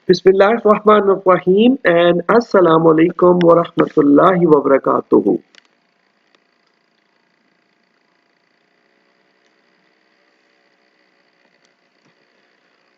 Bismillahirrahmanirrahim and Assalamu alaikum wa rahmatullahi wa barakatuhu.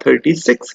36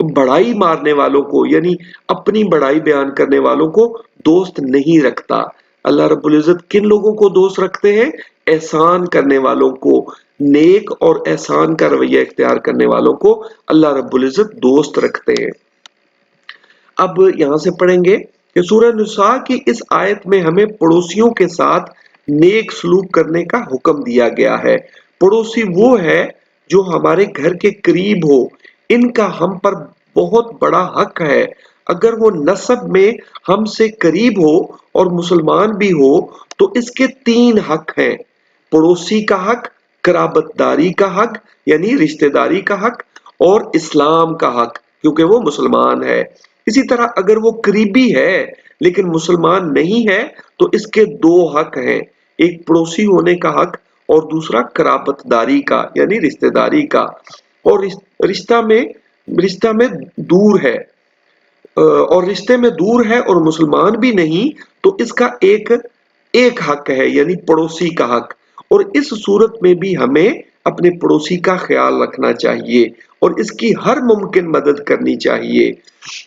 بڑائی مارنے والوں کو یعنی اپنی بڑائی بیان کرنے والوں کو دوست نہیں رکھتا۔ اللہ رب العزت کن لوگوں کو دوست رکھتے ہیں؟ احسان کرنے والوں کو، نیک اور احسان کا رویہ اختیار کرنے والوں کو اللہ رب العزت دوست رکھتے ہیں۔ اب یہاں سے پڑھیں گے کہ سورہ نساء کی اس آیت میں ہمیں پڑوسیوں کے ساتھ نیک سلوک کرنے کا حکم دیا گیا ہے۔ پڑوسی وہ ہے جو ہمارے گھر کے قریب ہو، ان کا ہم پر بہت بڑا حق ہے۔ اگر وہ نسب میں ہم سے قریب ہو اور مسلمان بھی ہو تو اس کے 3 حق ہیں: پڑوسی کا حق، قرابت داری کا حق یعنی رشتہ داری کا حق، اور اسلام کا حق کیونکہ وہ مسلمان ہے۔ اسی طرح اگر وہ قریبی ہے لیکن مسلمان نہیں ہے تو اس کے 2 حق ہیں: ایک پڑوسی ہونے کا حق اور دوسرا قرابت داری کا یعنی رشتہ داری کا۔ اور رشتہ میں دور ہے اور رشتے میں دور ہے اور مسلمان بھی نہیں تو اس کا ایک حق ہے یعنی پڑوسی کا حق۔ اور اس صورت میں بھی ہمیں اپنے پڑوسی کا خیال رکھنا چاہیے اور اس کی ہر ممکن مدد کرنی چاہیے۔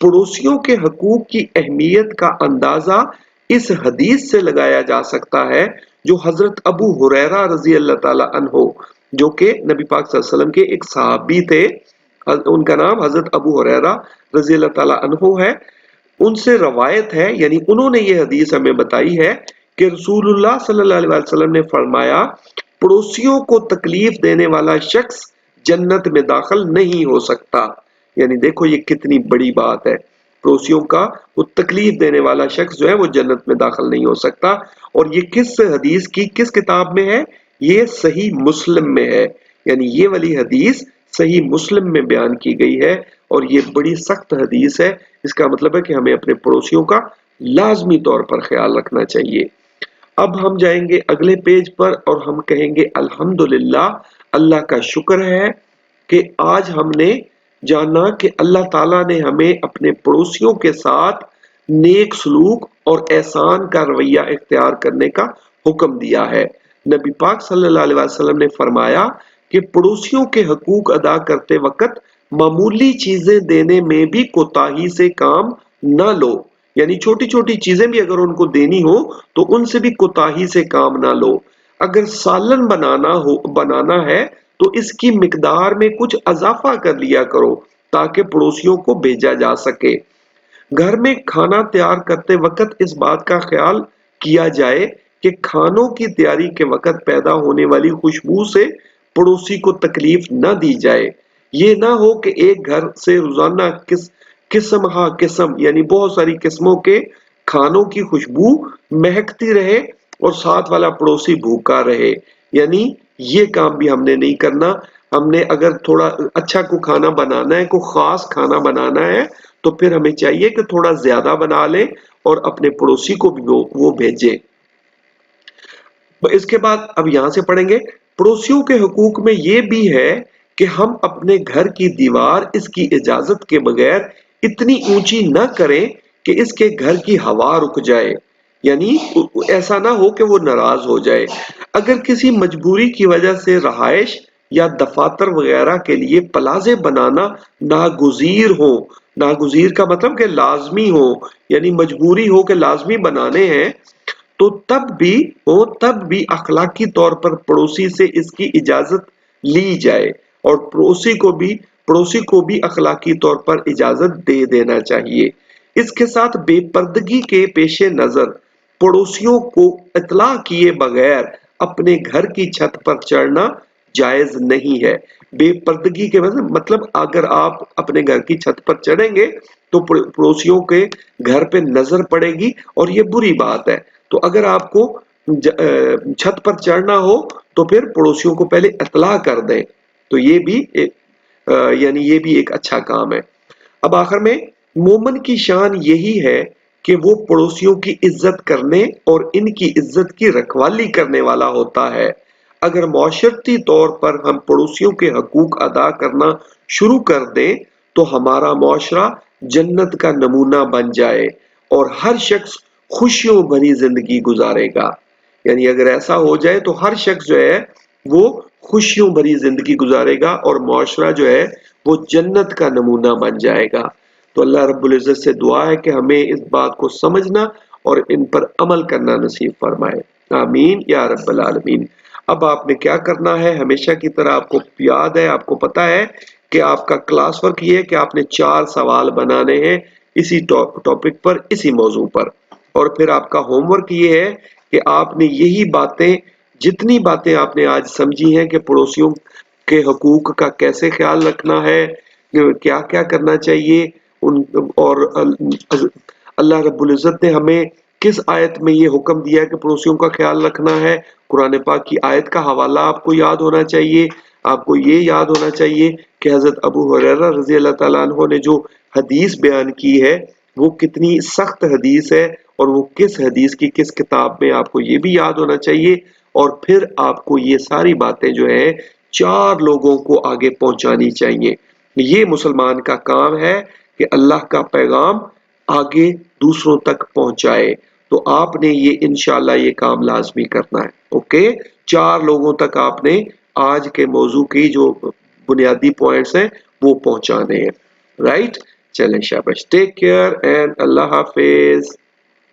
پڑوسیوں کے حقوق کی اہمیت کا اندازہ اس حدیث سے لگایا جا سکتا ہے جو حضرت ابو ہریرہ رضی اللہ تعالی عنہ، جو کہ نبی پاک صلی اللہ علیہ وسلم کے ایک صحابی تھے، ان کا نام حضرت ابو ہریرہ رضی اللہ تعالی عنہ ہے، ان سے روایت ہے یعنی انہوں نے یہ حدیث ہمیں بتائی ہے کہ رسول اللہ صلی اللہ علیہ وسلم نے فرمایا پڑوسیوں کو تکلیف دینے والا شخص جنت میں داخل نہیں ہو سکتا۔ یعنی دیکھو یہ کتنی بڑی بات ہے، پڑوسیوں کا وہ تکلیف دینے والا شخص جو ہے وہ جنت میں داخل نہیں ہو سکتا۔ اور یہ کس حدیث کی کس کتاب میں ہے؟ یہ صحیح مسلم میں ہے، یعنی یہ والی حدیث صحیح مسلم میں بیان کی گئی ہے اور یہ بڑی سخت حدیث ہے۔ اس کا مطلب ہے کہ ہمیں اپنے پڑوسیوں کا لازمی طور پر خیال رکھنا چاہیے۔ اب ہم جائیں گے اگلے پیج پر اور ہم کہیں گے الحمدللہ، اللہ کا شکر ہے کہ آج ہم نے جانا کہ اللہ تعالیٰ نے ہمیں اپنے پڑوسیوں کے ساتھ نیک سلوک اور احسان کا رویہ اختیار کرنے کا حکم دیا ہے۔ نبی پاک صلی اللہ علیہ وسلم نے فرمایا کہ پڑوسیوں کے حقوق ادا کرتے وقت معمولی چیزیں دینے میں بھی کوتاہی سے کام نہ لو، یعنی چھوٹی چھوٹی چیزیں بھی اگر ان کو دینی ہو تو ان سے بھی کوتاہی سے کام نہ لو۔ اگر سالن بنانا ہے تو اس کی مقدار میں کچھ اضافہ کر لیا کرو تاکہ پڑوسیوں کو بھیجا جا سکے۔ گھر میں کھانا تیار کرتے وقت اس بات کا خیال کیا جائے کہ کھانوں کی تیاری کے وقت پیدا ہونے والی خوشبو سے پڑوسی کو تکلیف نہ دی جائے۔ یہ نہ ہو کہ ایک گھر سے روزانہ قسم یعنی بہت ساری قسموں کے کھانوں کی خوشبو مہکتی رہے اور ساتھ والا پڑوسی بھوکا رہے، یعنی یہ کام بھی ہم نے نہیں کرنا۔ ہم نے اگر تھوڑا اچھا کو کھانا بنانا ہے، کوئی خاص کھانا بنانا ہے تو پھر ہمیں چاہیے کہ تھوڑا زیادہ بنا لیں اور اپنے پڑوسی کو بھی وہ بھیجیں۔ اس کے بعد اب یہاں سے پڑھیں گے پڑوسیوں کے حقوق میں یہ بھی ہے کہ ہم اپنے گھر کی دیوار اس کی اجازت کے بغیر اتنی اونچی نہ کریں کہ اس کے گھر کی ہوا رک جائے، یعنی ایسا نہ ہو کہ وہ ناراض ہو جائے۔ اگر کسی مجبوری کی وجہ سے رہائش یا دفاتر وغیرہ کے لیے پلازے بنانا ناگزیر ہو، ناگزیر کا مطلب کہ لازمی ہو، یعنی مجبوری ہو کہ لازمی بنانے ہیں، تو تب بھی اخلاقی طور پر پڑوسی سے اس کی اجازت لی جائے اور پڑوسی کو بھی اخلاقی طور پر اجازت دے دینا چاہیے۔ اس کے ساتھ بے پردگی کے پیش نظر پڑوسیوں کو اطلاع کیے بغیر اپنے گھر کی چھت پر چڑھنا جائز نہیں ہے۔ بے پردگی کے مطلب اگر آپ اپنے گھر کی چھت پر چڑھیں گے تو پڑوسیوں کے گھر پہ نظر پڑے گی اور یہ بری بات ہے۔ تو اگر آپ کو چھت پر چڑھنا ہو تو پھر پڑوسیوں کو پہلے اطلاع کر دیں، تو یہ بھی ایک اچھا کام ہے۔ اب آخر میں مومن کی شان یہی ہے کہ وہ پڑوسیوں کی عزت کرنے اور ان کی عزت کی رکھوالی کرنے والا ہوتا ہے۔ اگر معاشرتی طور پر ہم پڑوسیوں کے حقوق ادا کرنا شروع کر دیں تو ہمارا معاشرہ جنت کا نمونہ بن جائے اور ہر شخص خوشیوں بھری زندگی گزارے گا۔ یعنی اگر ایسا ہو جائے تو ہر شخص جو ہے وہ خوشیوں بھری زندگی گزارے گا اور معاشرہ جو ہے وہ جنت کا نمونہ بن جائے گا۔ تو اللہ رب العزت سے دعا ہے کہ ہمیں اس بات کو سمجھنا اور ان پر عمل کرنا نصیب فرمائے، آمین یا رب العالمین۔ اب آپ نے کیا کرنا ہے، ہمیشہ کی طرح آپ کو یاد ہے، آپ کو پتا ہے کہ آپ کا کلاس ورک یہ ہے کہ آپ نے 4 سوال بنانے ہیں اسی ٹاپک پر، اسی موضوع پر، اور پھر آپ کا ہوم ورک یہ ہے کہ آپ نے یہی باتیں، جتنی باتیں آپ نے آج سمجھی ہیں کہ پڑوسیوں کے حقوق کا کیسے خیال رکھنا ہے، کیا کیا کرنا چاہیے، اور اللہ رب العزت نے ہمیں کس آیت میں یہ حکم دیا ہے کہ پڑوسیوں کا خیال رکھنا ہے، قرآن پاک کی آیت کا حوالہ آپ کو یاد ہونا چاہیے۔ آپ کو یہ یاد ہونا چاہیے کہ حضرت ابو ہریرہ رضی اللہ تعالیٰ عنہ نے جو حدیث بیان کی ہے وہ کتنی سخت حدیث ہے، اور وہ کس حدیث کی کس کتاب میں، آپ کو یہ بھی یاد ہونا چاہیے۔ اور پھر آپ کو یہ ساری باتیں جو ہے 4 لوگوں کو آگے پہنچانی چاہیے۔ یہ مسلمان کا کام ہے کہ اللہ کا پیغام آگے دوسروں تک پہنچائے۔ تو آپ نے یہ انشاءاللہ یہ کام لازمی کرنا ہے، اوکے؟ 4 لوگوں تک آپ نے آج کے موضوع کی جو بنیادی پوائنٹس ہیں وہ پہنچانے ہیں، رائٹ؟ چلیں شاباش، ٹیک کیئر اینڈ اللہ حافظ۔